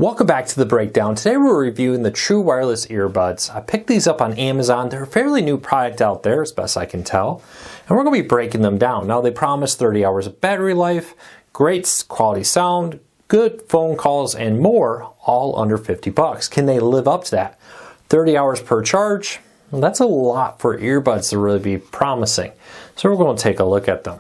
Welcome back to the breakdown. Today we're reviewing the True Wireless Earbuds. I picked these up on Amazon. They're a fairly new product out there, as best I can tell. And we're going to be breaking them down. Now they promise 30 hours of battery life, great quality sound, good phone calls, and more, all under 50 bucks. Can they live up to that? 30 hours per charge? Well, that's a lot for earbuds to really be promising. So we're going to take a look at them.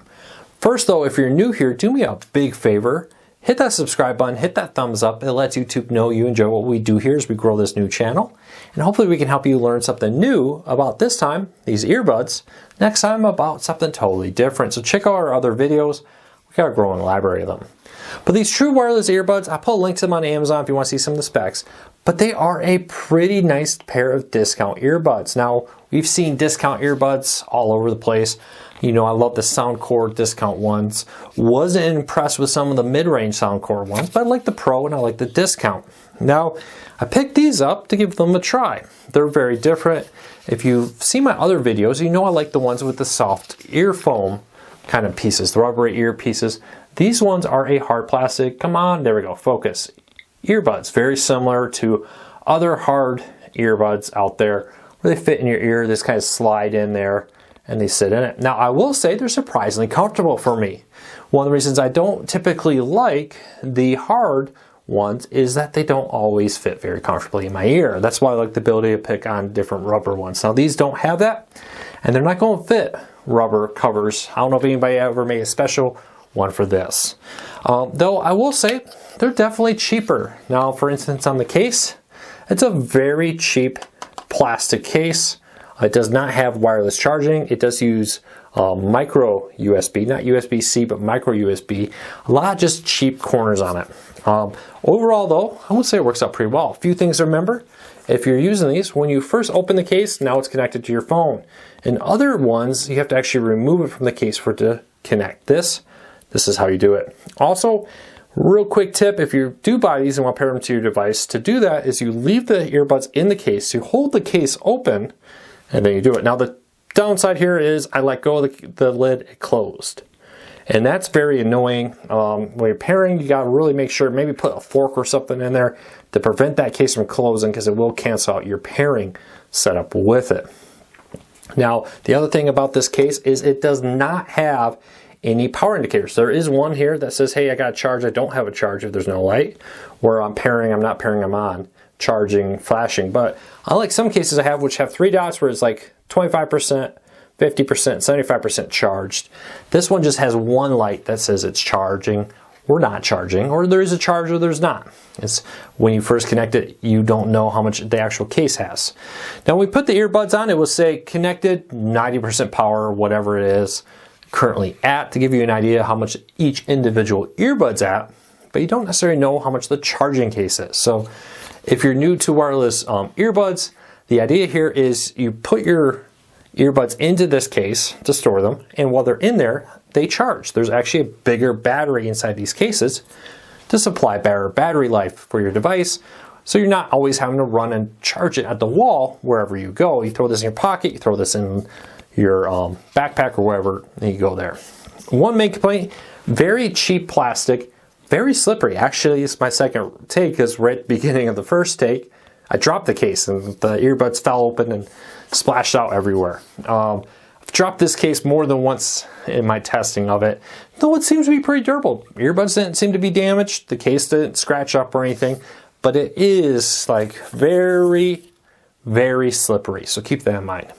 First though, if you're new here, do me a big favor. Hit that subscribe button, hit that thumbs up. It lets YouTube know you enjoy what we do here as we grow this new channel. And hopefully we can help you learn something new about this time, these earbuds. Next time about something totally different. So check out our other videos. We got a growing library of them. But these True Wireless Earbuds, I put links to them on Amazon if you want to see some of the specs. But they are a pretty nice pair of discount earbuds. Now, we've seen discount earbuds all over the place. You know, I love the Soundcore discount ones. Wasn't impressed with some of the mid-range Soundcore ones, but I like the Pro and I like the discount. Now, I picked these up to give them a try. They're very different. If you've seen my other videos, you know I like the ones with the soft ear foam kind of pieces, the rubbery ear pieces. These ones are a hard plastic, come on, there we go, focus. Earbuds, very similar to other hard earbuds out there where they fit in your ear, they just kind of slide in there and they sit in it. Now I will say they're surprisingly comfortable for me. One of the reasons I don't typically like the hard ones is that they don't always fit very comfortably in my ear. That's why I like the ability to pick on different rubber ones. Now these don't have that, and they're not going to fit rubber covers. I don't know if anybody ever made a special one for this. Though I will say they're definitely cheaper. Now for instance on the case, it's a very cheap plastic case. It does not have wireless charging. It does use micro USB, not USB-C, but micro USB. A lot of just cheap corners on it. Overall though, I would say it works out pretty well. A few things to remember. If you're using these, when you first open the case, now it's connected to your phone. In other ones, you have to actually remove it from the case for it to connect. This is how you do it. Also, real quick tip, if you do buy these and want to pair them to your device, to do that is you leave the earbuds in the case, you hold the case open, and then you do it. Now the downside here is I let go of the lid, it closed. And that's very annoying. When you're pairing, you gotta really make sure, maybe put a fork or something in there to prevent that case from closing because it will cancel out your pairing setup with it. Now, the other thing about this case is it does not have any power indicators. There is one here that says, hey, I got a charge. I don't have a charge if there's no light. Where I'm pairing, I'm not pairing, I'm on. Charging, flashing. But unlike some cases I have which have 3 dots where it's like 25%, 50%, 75% charged, this one just has one light that says it's charging or not charging, or there is a charge or there's not. It's when you first connect it, you don't know how much the actual case has. Now when we put the earbuds on, it will say connected, 90% power, or whatever it is currently at, to give you an idea how much each individual earbud's at, but you don't necessarily know how much the charging case is. So if you're new to wireless earbuds, the idea here is you put your earbuds into this case to store them, and while they're in there, they charge. There's actually a bigger battery inside these cases to supply better battery life for your device, so you're not always having to run and charge it at the wall wherever you go. You throw this in your pocket, you throw this in your backpack or wherever, and you go there. One main complaint, very cheap plastic, very slippery. Actually, it's my second take because right at the beginning of the first take, I dropped the case and the earbuds fell open and splashed out everywhere. I've dropped this case more than once in my testing of it, though it seems to be pretty durable. Earbuds didn't seem to be damaged, the case didn't scratch up or anything, but it is like very, very slippery, so keep that in mind.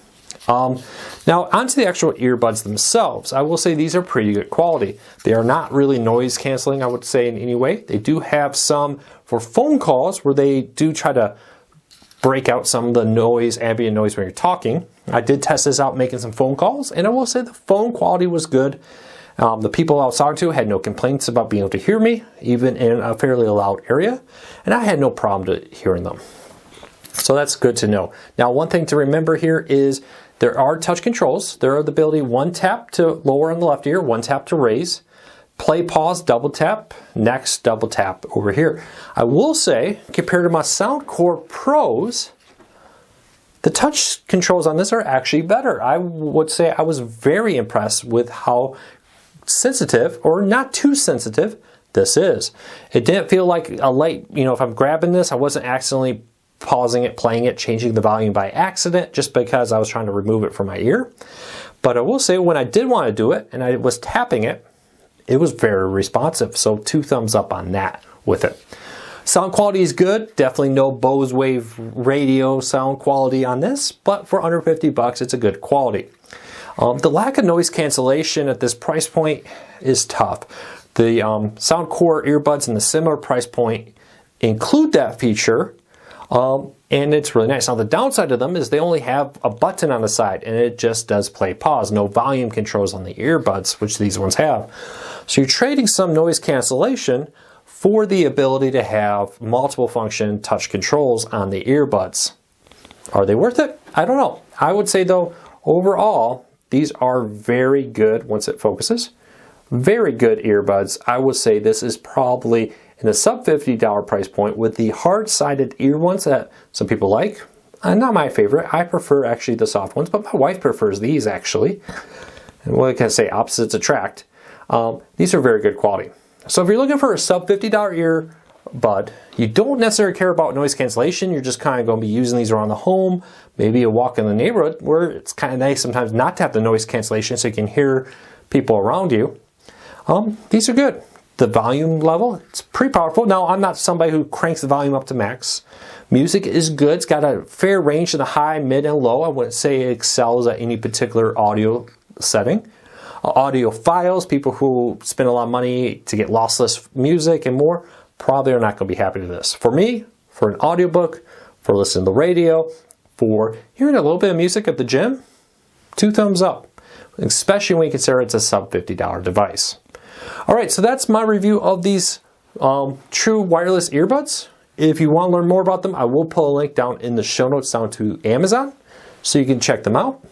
Now onto the actual earbuds themselves. I will say these are pretty good quality. They are not really noise canceling, I would say, in any way. They do have some for phone calls where they do try to break out some of the noise, ambient noise when you're talking. I did test this out making some phone calls, and I will say the phone quality was good. The people I was talking to had no complaints about being able to hear me, even in a fairly loud area, and I had no problem hearing them. So that's good to know. Now one thing to remember here is there are touch controls. There are the ability one tap to lower on the left ear, one tap to raise, play, pause, double tap, next, double tap over here. I will say, compared to my Soundcore Pros, the touch controls on this are actually better. I would say I was very impressed with how sensitive, or not too sensitive, this is. It didn't feel like a light, if I'm grabbing this, I wasn't accidentally pausing it, playing it, changing the volume by accident just because I was trying to remove it from my ear. But I will say when I did want to do it and I was tapping it, it was very responsive. So 2 thumbs up on that with it. Sound quality is good. Definitely no Bose Wave radio sound quality on this, but for under 50 bucks, it's a good quality. The lack of noise cancellation at this price point is tough. The Soundcore earbuds in the similar price point include that feature, and it's really nice. Now the downside of them is they only have a button on the side, and it just does play pause. No volume controls on the earbuds, which these ones have. So you're trading some noise cancellation for the ability to have multiple function touch controls on the earbuds. Are they worth it? I don't know. I would say though, overall, these are very good once it focuses. Very good earbuds. I would say this is probably in the sub $50 price point with the hard-sided ear ones that some people like. Not my favorite. I prefer actually the soft ones, but my wife prefers these actually. And what can I say? Opposites attract. These are very good quality. So if you're looking for a sub $50 earbud, you don't necessarily care about noise cancellation, you're just kind of going to be using these around the home, maybe a walk in the neighborhood where it's kind of nice sometimes not to have the noise cancellation so you can hear people around you. These are good. The volume level, it's pretty powerful. Now, I'm not somebody who cranks the volume up to max. Music is good. It's got a fair range in the high, mid, and low. I wouldn't say it excels at any particular audio setting. Audiophiles, people who spend a lot of money to get lossless music and more, probably are not going to be happy with this. For me, for an audiobook, for listening to the radio, for hearing a little bit of music at the gym, 2 thumbs up, especially when you consider it's a sub $50 device. All right, so that's my review of these true wireless earbuds. If you want to learn more about them, I will put a link down in the show notes down to Amazon so you can check them out.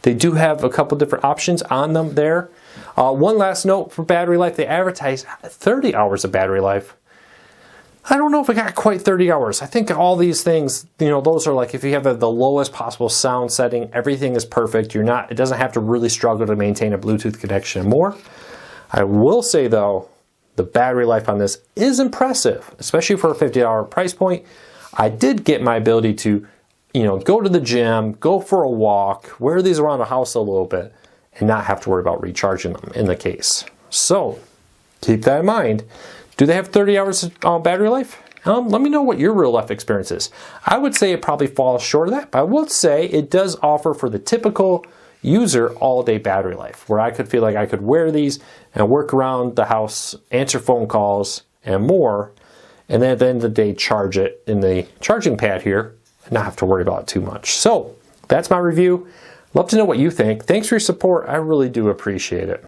They do have a couple different options on them there. One last note for battery life, they advertise 30 hours of battery life. I don't know if I got quite 30 hours. I think all these things, those are like if you have the lowest possible sound setting, everything is perfect. It doesn't have to really struggle to maintain a Bluetooth connection and more. I will say though, the battery life on this is impressive, especially for a $50 price point. I did get my ability to go to the gym, go for a walk, wear these around the house a little bit, and not have to worry about recharging them in the case. So, keep that in mind. Do they have 30 hours of battery life? Let me know what your real life experience is. I would say it probably falls short of that, but I will say it does offer for the typical user all-day battery life, where I could feel like I could wear these and work around the house, answer phone calls, and more, and then at the end of the day, charge it in the charging pad here, not have to worry about it too much. So that's my review. Love to know what you think. Thanks for your support. I really do appreciate it.